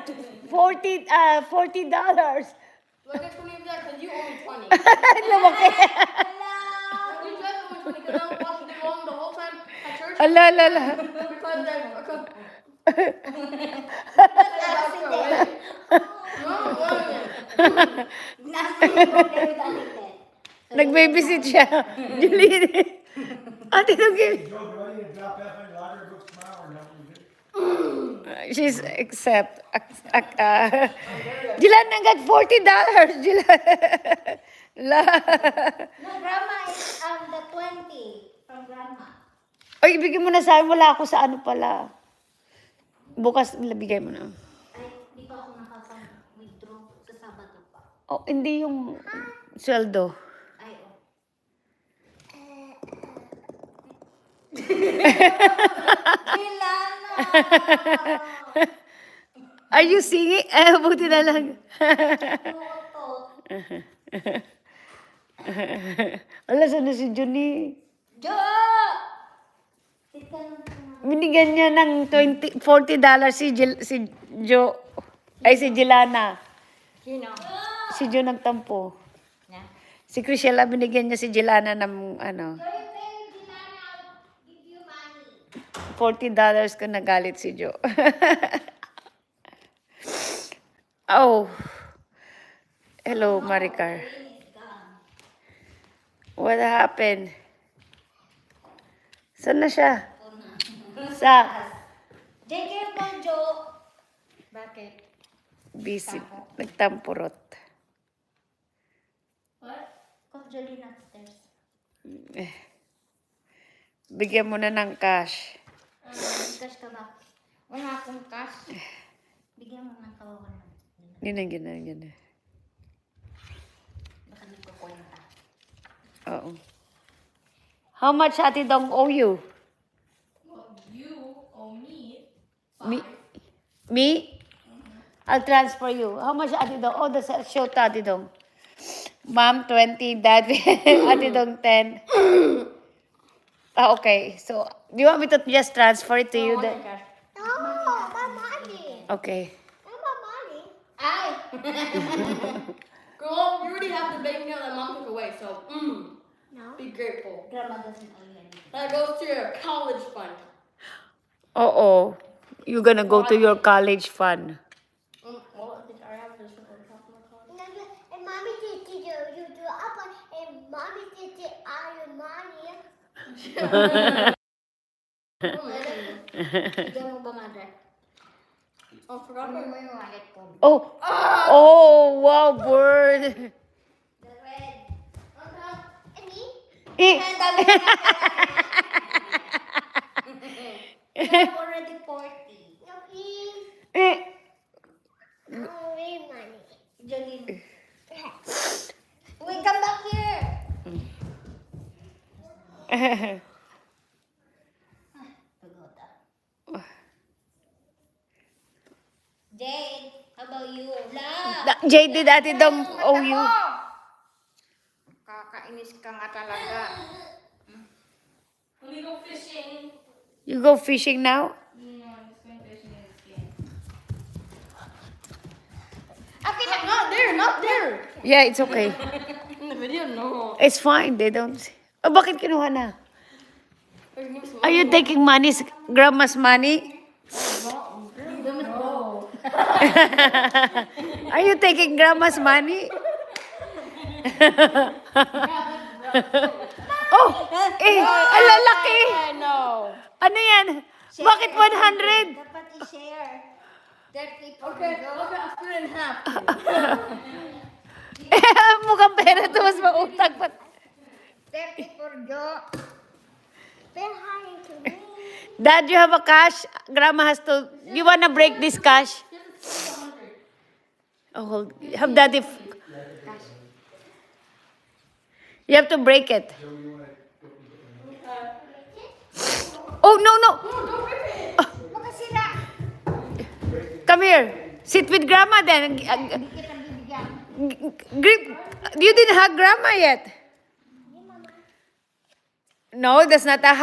$40. Well, I guess when you do that, because you owe me 20. Lumaki. You guys owe me 20 because I was watching it wrong the whole time at church. Ala, ala, ala. Because I Nag-babysit siya. Julie. Ate, Joe, okay. do I need to drop that in library books tomorrow or not? She's Jilan got $40. Jilan. La. No, grandma is the 20 from grandma. Oy, ibigay mo na sa akin. Wala ako sa ano pala. Bukas, bigay mo na. Ay, di pa ako nakapag-withdraw sa Sabado pa. Oh, hindi yung sweldo. Ay, oh. Kailangan! Are you singing? Buti na lang. Ala, saan na si Johnny? Jo! Tika lang naman. Binigyan niya ng $40 si Jo. Ay, si Jelana. Sino? Si Jo nagtampo. Na? Si Crishela, binigyan niya si Jelana ng ano, So, you pay Dilana, I'll give you money. $40 kung nagalit si Jo. Oh. Hello, Maricar. What happened? Saan na siya? Sa JK po, Jo. Bakit? busy. Nagtampurot. What? Call Jolene upstairs. Bigyan mo na ng cash. Cash ka ba? Wala akong cash. Bigyan mo ng kawawan. Gina. Baka di ko kwenta. Oo. How much Ate Dong owe you? Well, you owe me Me? Me? I'll transfer you. How much Ate Dong? Oh, that's show to Ate Dong. Mom, 20. Dad, Ate Dong, 10. Ah, okay. So, do you want me to just transfer it to you? No, my money. Okay. My money. Ay! Girl, you already have the bank account that mom took away, so No. be grateful. Grandma doesn't owe you anything. That goes to your college fund. Oo. You're gonna go to your college fund. Well, I think I have this one on top of my college. And mommy did you do up and mommy did your money. Bigyan mo ba, mother? Oh, forgot Ano about mo yung wallet ko? Oh. Oh, wow, bird. The red. And me? Eh. And dami na I'm already 40. No, please. Eh. Wait, money. Jolene. Wait, come back here. Pagoda. Jade, how about you? La! Jay, did Ate Dong owe you? Kakainis ka nga talaga. Let me go fishing. You go fishing now? No, I'm just going fishing in the skin. Okay, Not there, not there. Yeah, it's okay. In the video, no. It's fine. They don't see. Oh, bakit kinuha na? Are you taking money, grandma's money? No. Are you taking grandma's money? Oh, ang lalaki. No. Ano yan? Bakit 100? dapat i-share. 30 for Okay, Joe. okay, I'll split it in half. Mukhang pera to, mas mautag pa. 30 for Joe. Say hi to me. Dad, you have a cash? Grandma has to. You wanna break this cash? Oh, have daddy. You have to break it. Oh, no, no. Baka sila. Come here. Sit with grandma then. Hindi kita bibigyan. Grip. You didn't hug grandma yet. No, that's not a hug.